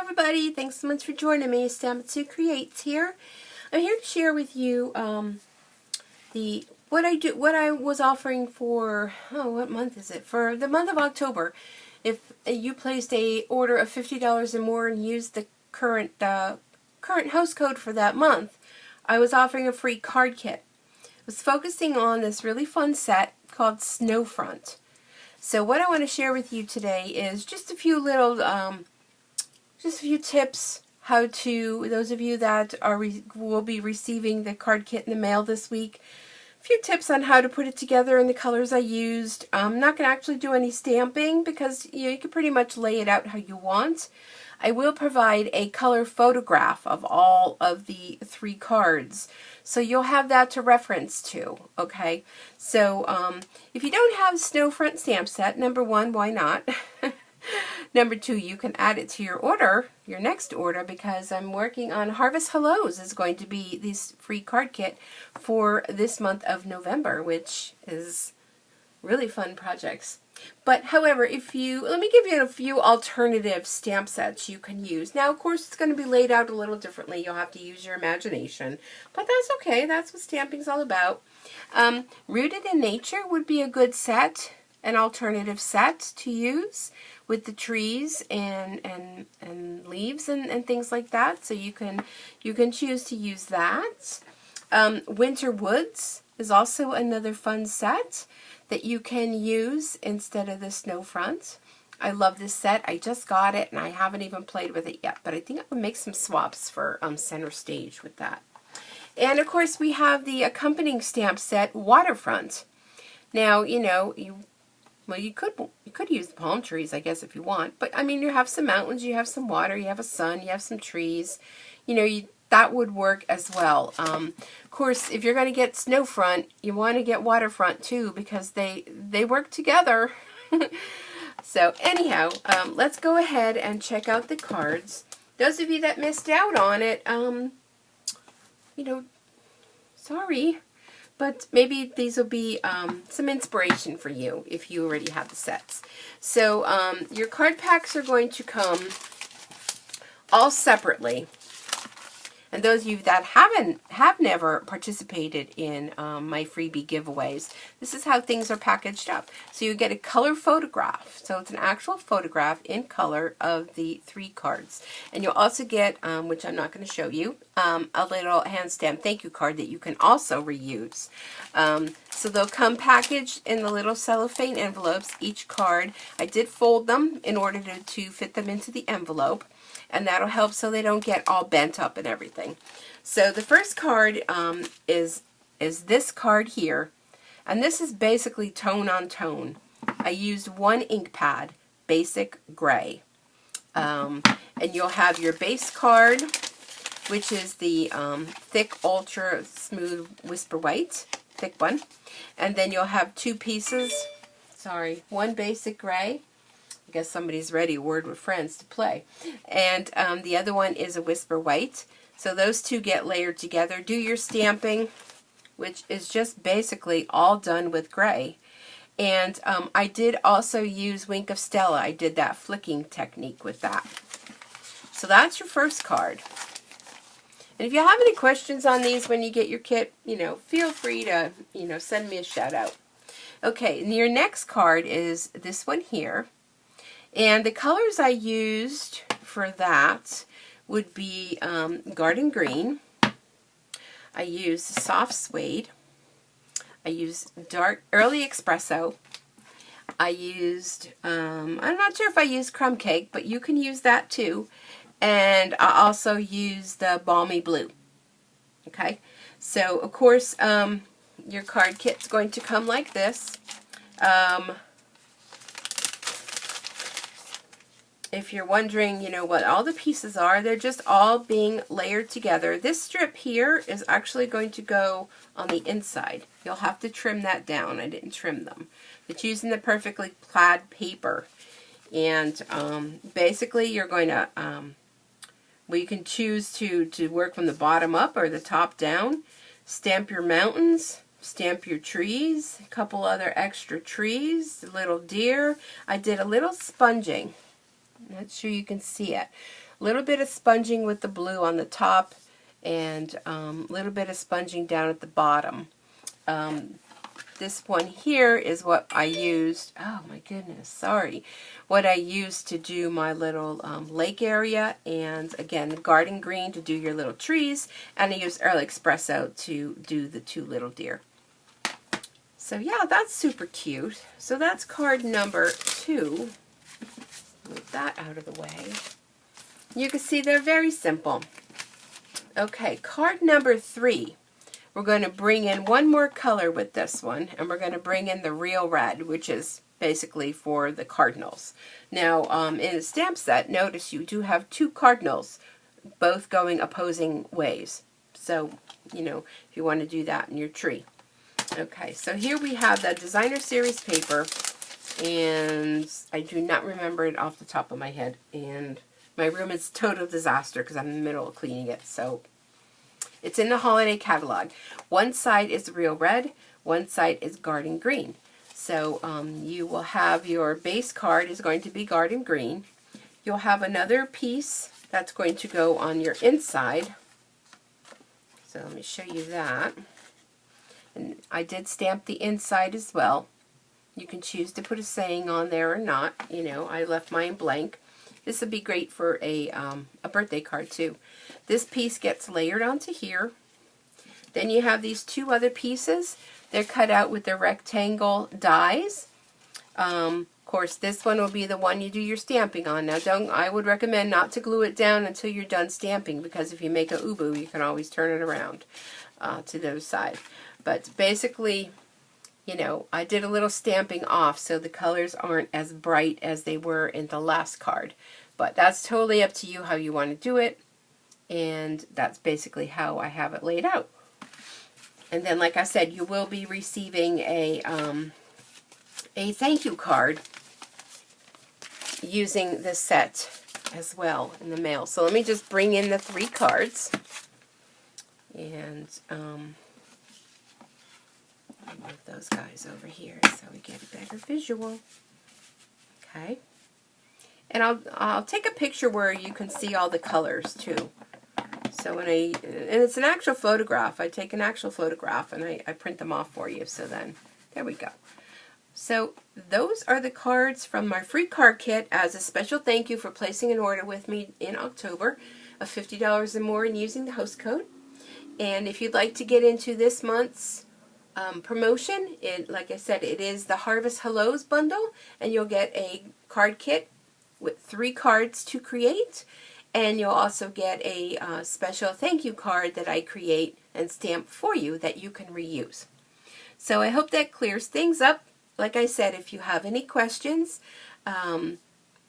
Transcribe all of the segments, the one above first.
everybody, thanks so much for joining me. Stampin' Creates here. I'm here to share with you what I was offering for, what month is it? For the month of October. If you placed a order of $50 or more and used the current host code for that month, I was offering a free card kit. I was focusing on this really fun set called Snowfront. So what I want to share with you today is just a few little just a few tips how to, those of you that will be receiving the card kit in the mail this week, a few tips on how to put it together and the colors I used. I'm not going to actually do any stamping because you can pretty much lay it out how you want. I will provide a color photograph of all of the 3 cards, so you'll have that to reference to, okay? So if you don't have Snowfront stamp set, number 1, why not? Number 2, you can add it to your order, your next order, because I'm working on Harvest Hellos is going to be this free card kit for this month of November, which is really fun projects. But however, let me give you a few alternative stamp sets you can use. Now, of course, it's going to be laid out a little differently. You'll have to use your imagination, but that's okay. That's what stamping's all about. Rooted in Nature would be a good set, an alternative set to use with the trees and leaves and things like that. So you can choose to use that. Winter Woods is also another fun set that you can use instead of the Snowfront. I love this set. I just got it and I haven't even played with it yet, but I think I would make some swaps for Center Stage with that. And of course we have the accompanying stamp set, Waterfront. Now, you could use the palm trees, I guess, if you want. But, I mean, you have some mountains, you have some water, you have a sun, you have some trees. That would work as well. Of course, if you're going to get Snowfront, you want to get Waterfront, too, because they work together. So, anyhow, let's go ahead and check out the cards. Those of you that missed out on it, sorry. But maybe these will be some inspiration for you if you already have the sets. So your card packs are going to come all separately. And those of you that have never participated in my freebie giveaways, this is how things are packaged up. So you get a color photograph. So it's an actual photograph in color of the 3 cards. And you'll also get, which I'm not going to show you, a little hand stamp thank you card that you can also reuse. So they'll come packaged in the little cellophane envelopes, each card. I did fold them in order to fit them into the envelope. And that'll help so they don't get all bent up and everything. So the first card is this card here. And this is basically tone on tone. I used 1 ink pad, basic gray. And you'll have your base card, which is the thick, ultra smooth Whisper White, thick one. And then you'll have 2 pieces, 1 basic gray. I guess somebody's ready, Word with Friends, to play. And the other one is a Whisper White. So those 2 get layered together. Do your stamping, which is just basically all done with gray. And I did also use Wink of Stella. I did that flicking technique with that. So that's your first card. And if you have any questions on these when you get your kit, feel free to, send me a shout out. Okay, and your next card is this one here. And the colors I used for that would be Garden Green. I used Soft Suede. I used Dark Early Espresso. I used, I'm not sure if I used Crumb Cake, but you can use that too. And I also used the Balmy Blue. Okay, so of course your card kit's going to come like this. If you're wondering, what all the pieces are, they're just all being layered together. This strip here is actually going to go on the inside. You'll have to trim that down. I didn't trim them. It's using the perfectly plaid paper. And basically you're going to, you can choose to work from the bottom up or the top down. Stamp your mountains. Stamp your trees. A couple other extra trees. A little deer. I did a little sponging. Not sure you can see it. A little bit of sponging with the blue on the top, and a little bit of sponging down at the bottom. This one here is what I used, oh my goodness, sorry, what I used to do my little lake area, and again, garden green to do your little trees, and I used Early Espresso to do the two little deer. So yeah, that's super cute. So that's card number 2. Move that out of the way. You can see they're very simple. Okay, card number 3. We're going to bring in one more color with this one, and we're going to bring in the Real Red, which is basically for the cardinals. Now, in the stamp set, notice you do have 2 cardinals, both going opposing ways. So, you know, if you want to do that in your tree. Okay, so here we have the Designer Series paper, and I do not remember it off the top of my head, and my room is a total disaster because I'm in the middle of cleaning it, so it's in the holiday catalog. One side is Real Red, one side is Garden Green. So you will have your base card is going to be Garden Green. You'll have another piece that's going to go on your inside. So let me show you that. And I did stamp the inside as well. You can choose to put a saying on there or not. You know, I left mine blank. This would be great for a birthday card too. This piece gets layered onto here. Then you have these 2 other pieces. They're cut out with the rectangle dies. Of course, this one will be the one you do your stamping on. Now, I would recommend not to glue it down until you're done stamping, because if you make a ubu, you can always turn it around to the other side. But basically, you know, I did a little stamping off so the colors aren't as bright as they were in the last card. But that's totally up to you how you want to do it. And that's basically how I have it laid out. And then, like I said, you will be receiving a thank you card using this set as well in the mail. So let me just bring in the 3 cards. And move those guys over here so we get a better visual. Okay. And I'll take a picture where you can see all the colors too. So and it's an actual photograph. I take an actual photograph and I print them off for you. So then, there we go. So those are the cards from my free card kit as a special thank you for placing an order with me in October of $50 or more and using the host code. And if you'd like to get into this month's promotion, like I said, it is the Harvest Hellos bundle, and you'll get a card kit with 3 cards to create, and you'll also get a special thank you card that I create and stamp for you that you can reuse. So I hope that clears things up. Like I said, if you have any questions,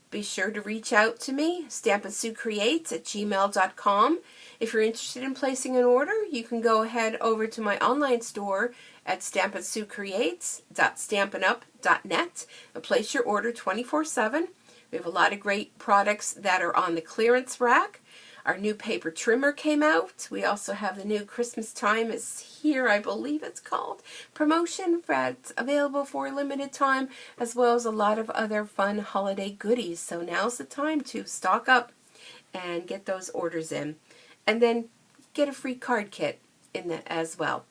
be sure to reach out to me, stampandsuecreates@gmail.com. If you're interested in placing an order, you can go ahead over to my online store at stampandsuecreates.stampandup.net and place your order 24/7. We have a lot of great products that are on the clearance rack. Our new paper trimmer came out. We also have the new Christmas Time is Here, I believe it's called, promotion that's available for a limited time, as well as a lot of other fun holiday goodies. So now's the time to stock up and get those orders in. And then get a free card kit in that as well.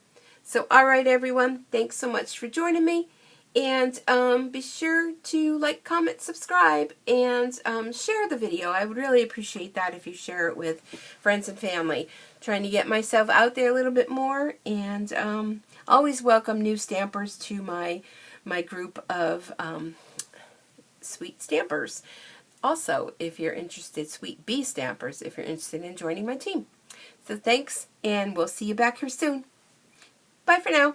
So, all right, everyone, thanks so much for joining me. And be sure to like, comment, subscribe, and share the video. I would really appreciate that if you share it with friends and family. Trying to get myself out there a little bit more, and always welcome new stampers to my group of sweet stampers. Also, if you're interested, sweet bee stampers, if you're interested in joining my team. So thanks, and we'll see you back here soon. Bye for now.